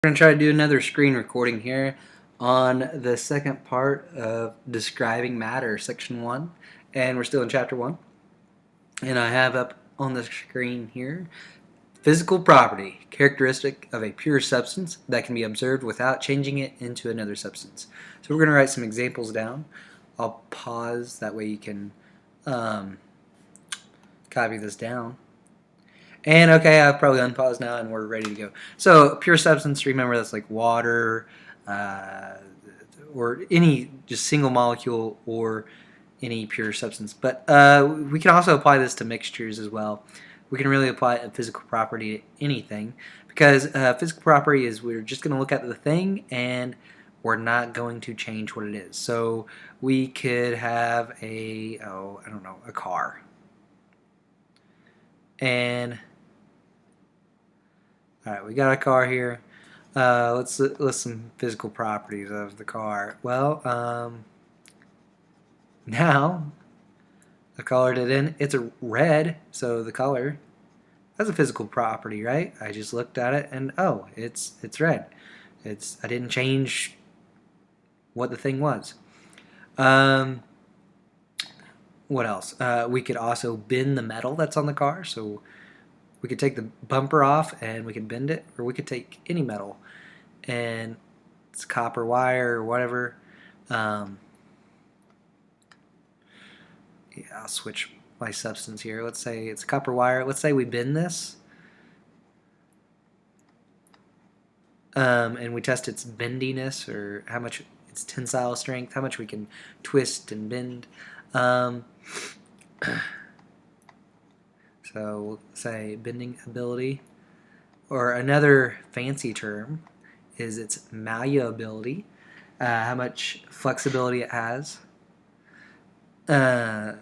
We're going to try to do another screen recording here on the second part of Describing Matter, Section 1, and we're still in Chapter 1. And I have up on the screen here, physical property, characteristic of a pure substance that can be observed without changing it into another substance. So we're going to write some examples down. I'll pause, that way you can copy this down. And okay, I've probably unpaused now and we're ready to go. So pure substance, remember that's like water, or any just single molecule or any pure substance. But we can also apply this to mixtures as well. We can really apply a physical property to anything, because physical property is we're just going to look at the thing and we're not going to change what it is. So we could have a, I don't know, a car. And alright, we got a car here. Let's list some physical properties of the car. Well, now I colored it in. It's a red, so the color, that's a physical property, right? I just looked at it and oh, it's red. I didn't change what the thing was. What else? We could also bend the metal that's on the car, so we could take the bumper off and we could bend it, or we could take any metal and it's copper wire or whatever. Yeah, I'll switch my substance here. Let's say it's copper wire. Let's say we bend this and we test its bendiness, or how much its tensile strength, how much we can twist and bend. So we'll say bending ability, or another fancy term is its malleability, how much flexibility it has. So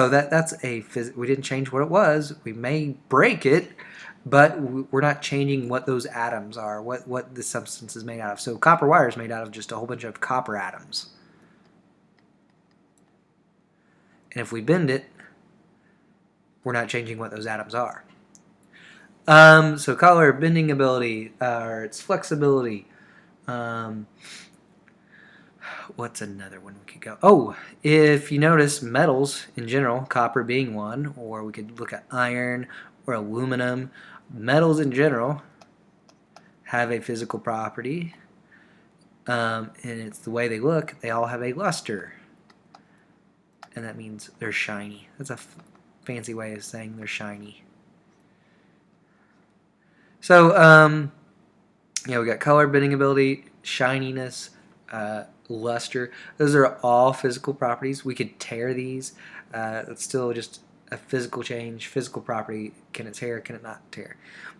that's we didn't change what it was. We may break it, but we're not changing what those atoms are, what the substance is made out of. So copper wire is made out of just a whole bunch of copper atoms. And if we bend it, we're not changing what those atoms are. So color, bending ability, or its flexibility. What's another one we could go? Oh, if you notice, metals in general, copper being one, or we could look at iron or aluminum. Metals in general have a physical property, and it's the way they look. They all have a luster, and that means they're shiny. That's a fancy way of saying they're shiny. So, yeah, we got color, bending ability, shininess, luster. Those are all physical properties. We could tear these. It's still just a physical change, physical property. Can it tear? Can it not tear?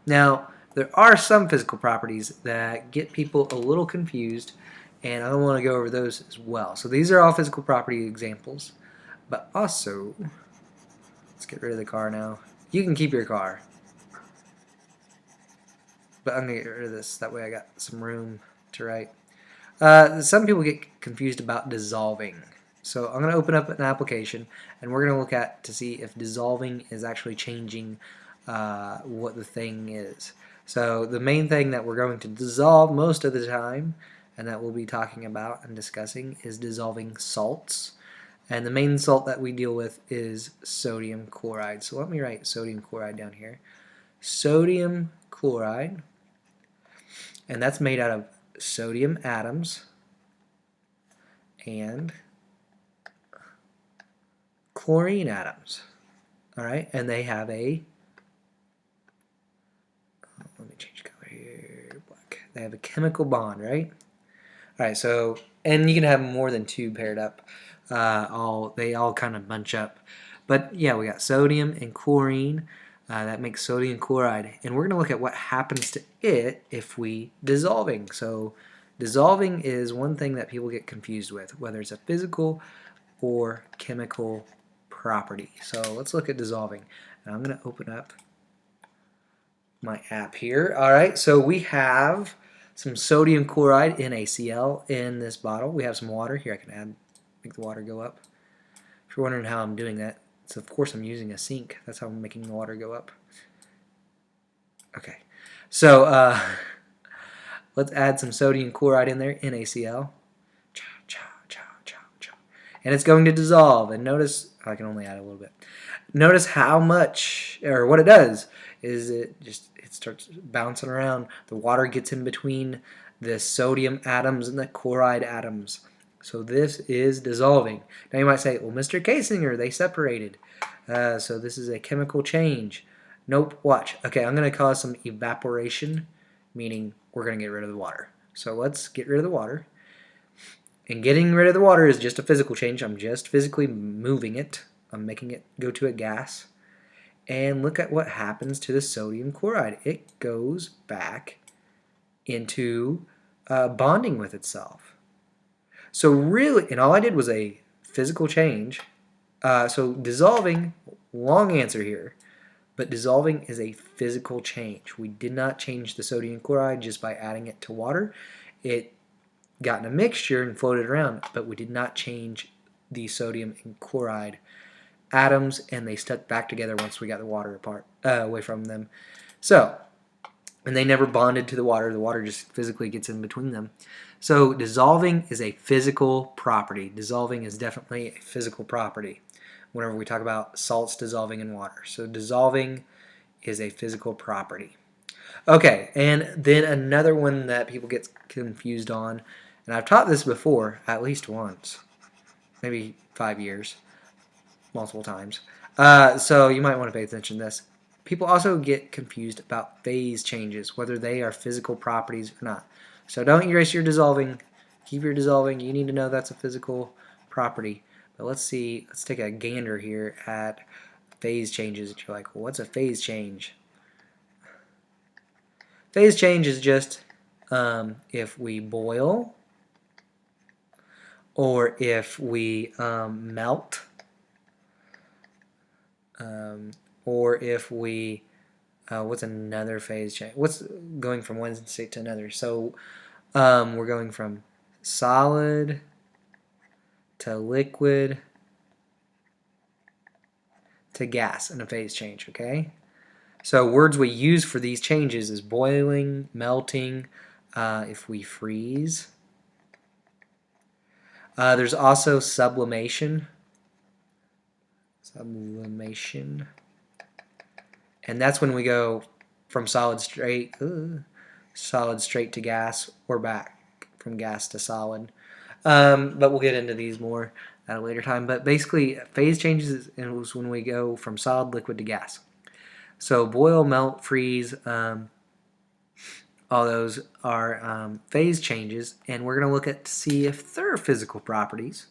Now, there are some physical properties that get people a little confused, and I want to go over those as well. So these are all physical property examples, but also, let's get rid of the car now. You can keep your car, but I'm going to get rid of this. That way I got some room to write. Some people get confused about dissolving. So I'm going to open up an application and we're going to look at to see if dissolving is actually changing what the thing is. So the main thing that we're going to dissolve most of the time, and that we'll be talking about and discussing, is dissolving salts. And the main salt that we deal with is sodium chloride. So let me write sodium chloride down here. Sodium chloride, and that's made out of sodium atoms and chlorine atoms. Alright, and they have a, let me change color here, black. They have a chemical bond, right? Alright, so, and you can have more than two paired up. They all kind of bunch up. But yeah, we got sodium and chlorine. That makes sodium chloride, and we're going to look at what happens to it if we dissolving. So dissolving is one thing that people get confused with, whether it's a physical or chemical property. So let's look at dissolving. And I'm going to open up my app here. Alright, so we have some sodium chloride, NaCl, in this bottle. We have some water. Here, I can make the water go up. If you're wondering how I'm doing that, so of course I'm using a sink. That's how I'm making the water go up. Okay, so Let's add some sodium chloride in there, NaCl. Cha, cha, cha, cha, cha. And it's going to dissolve. And notice, I can only add a little bit. Notice how much, or what it does, is it starts bouncing around. The water gets in between the sodium atoms and the chloride atoms. So this is dissolving. Now you might say, well, Mr. Kasinger, they separated. So this is a chemical change. Nope, watch. Okay, I'm going to cause some evaporation, meaning we're going to get rid of the water. So let's get rid of the water. And getting rid of the water is just a physical change. I'm just physically moving it. I'm making it go to a gas. And look at what happens to the sodium chloride. It goes back into bonding with itself. So really, and all I did was a physical change. So dissolving, long answer here, but dissolving is a physical change. We did not change the sodium chloride just by adding it to water. It got in a mixture and floated around, but we did not change the sodium and chloride atoms, and they stuck back together once we got the water apart away from them. So, and they never bonded to the water just physically gets in between them. So dissolving is a physical property. Dissolving is definitely a physical property whenever we talk about salts dissolving in water. So dissolving is a physical property. Okay, and then another one that people get confused on, and I've taught this before at least once, maybe 5 years, multiple times. So you might want to pay attention to this. People also get confused about phase changes, whether they are physical properties or not. So don't erase your dissolving. Keep your dissolving. You need to know that's a physical property. But let's see. Let's take a gander here at phase changes. You're like, well, what's a phase change? Phase change is just if we boil or if we melt. Or if we, what's another phase change? What's going from one state to another? So we're going from solid to liquid to gas in a phase change, okay? So words we use for these changes is boiling, melting, if we freeze. There's also sublimation. Sublimation. And that's when we go from solid straight to gas, or back from gas to solid. But we'll get into these more at a later time. But basically, phase changes is when we go from solid, liquid to gas. So boil, melt, freeze, all those are phase changes, and we're going to look at to see if they're physical properties.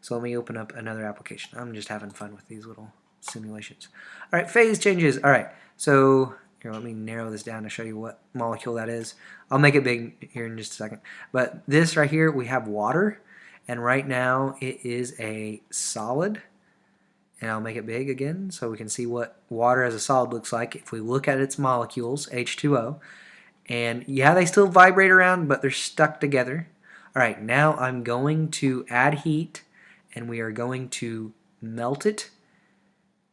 So let me open up another application. I'm just having fun with these little simulations. All right, phase changes. All right, so here, let me narrow this down to show you what molecule that is. I'll make it big here in just a second. But this right here, we have water, and right now it is a solid. And I'll make it big again so we can see what water as a solid looks like if we look at its molecules, H2O. And yeah, they still vibrate around, but they're stuck together. All right, now I'm going to add heat, and we are going to melt it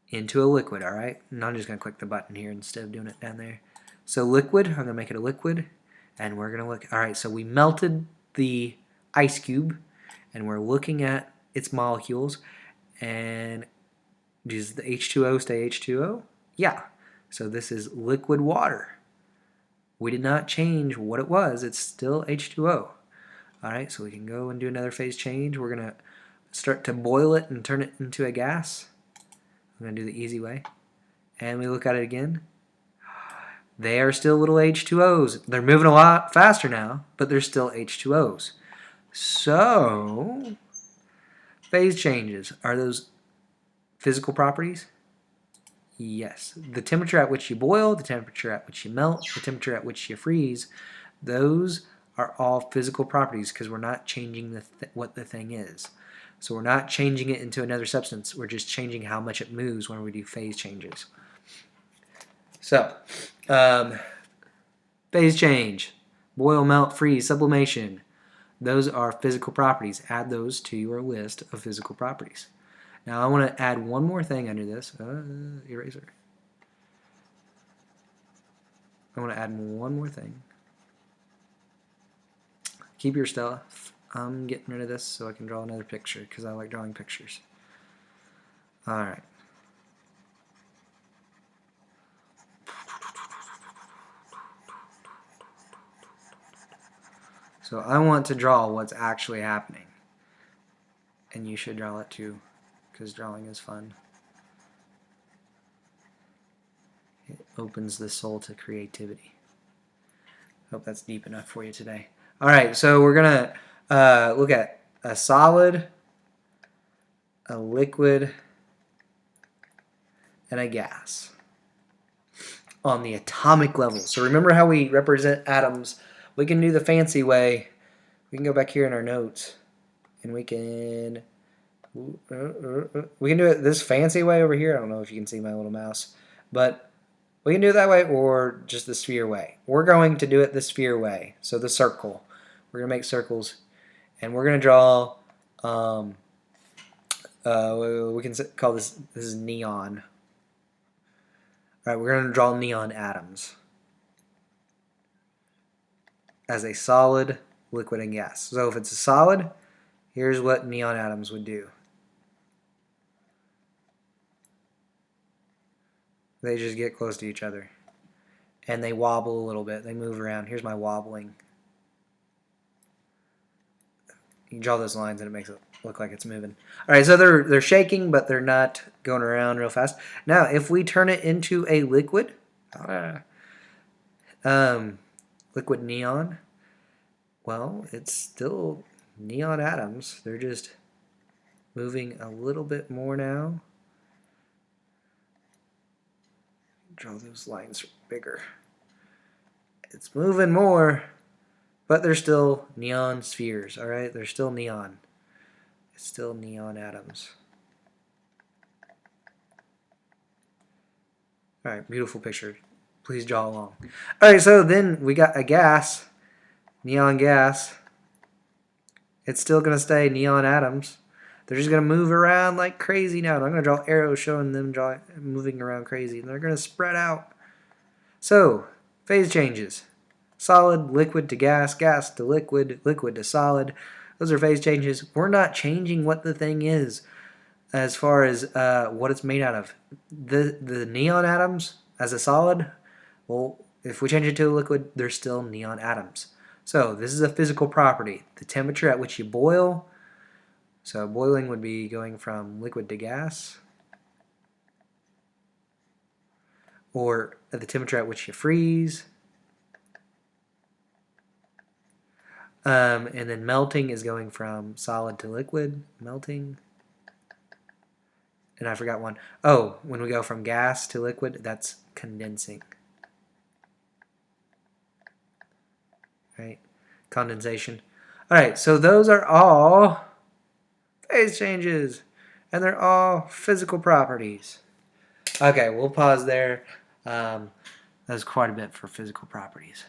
into a liquid, all right? And I'm just going to click the button here instead of doing it down there. So liquid, I'm going to make it a liquid, and we're going to look. All right, so we melted the ice cube, and we're looking at its molecules, and does the H2O stay H2O? Yeah. So this is liquid water. We did not change what it was. It's still H2O. All right, so we can go and do another phase change. We're going to start to boil it and turn it into a gas. I'm going to do the easy way. And we look at it again. They are still little H2Os. They're moving a lot faster now, but they're still H2Os. So, phase changes. Are those physical properties? Yes. The temperature at which you boil, the temperature at which you melt, the temperature at which you freeze, those are all physical properties because we're not changing what the thing is. So we're not changing it into another substance. We're just changing how much it moves when we do phase changes. So, phase change, boil, melt, freeze, sublimation. Those are physical properties. Add those to your list of physical properties. Now I want to add one more thing under this. Eraser. I want to add one more thing. Keep your stuff. I'm getting rid of this so I can draw another picture because I like drawing pictures. Alright. So I want to draw what's actually happening. And you should draw it too, because drawing is fun. It opens the soul to creativity. Hope that's deep enough for you today. Alright, so we're going to look at a solid, a liquid, and a gas on the atomic level. So remember how we represent atoms. We can do the fancy way. We can go back here in our notes and we can do it this fancy way over here. I don't know if you can see my little mouse, but we can do it that way or just the sphere way. We're going to do it the sphere way. So the circle. We're going to make circles and we're going to draw we can call this is neon. Alright, we're going to draw neon atoms as a solid, liquid, and gas. So if it's a solid, here's what neon atoms would do. They just get close to each other. And they wobble a little bit. They move around. Here's my wobbling. You can draw those lines and it makes it look like it's moving. Alright, so they're shaking, but they're not going around real fast. Now, if we turn it into a liquid, liquid neon, well, it's still neon atoms. They're just moving a little bit more now. Draw those lines bigger. It's moving more, but they're still neon spheres, alright? They're still neon. It's still neon atoms. Alright, beautiful picture. Please draw along. Alright, so then we got a gas, neon gas. It's still going to stay neon atoms. They're just going to move around like crazy now. And I'm going to draw arrows showing them moving around crazy. And they're going to spread out. So, phase changes. Solid, liquid to gas, gas to liquid, liquid to solid. Those are phase changes. We're not changing what the thing is as far as what it's made out of. The neon atoms as a solid, well, if we change it to a liquid, they're still neon atoms. So this is a physical property. The temperature at which you boil. So boiling would be going from liquid to gas. Or at the temperature at which you freeze. And then melting is going from solid to liquid. Melting. And I forgot one. Oh, when we go from gas to liquid, that's condensing. Right? Condensation. Alright, so those are all phase changes. And they're all physical properties. Okay, we'll pause there. That was quite a bit for physical properties.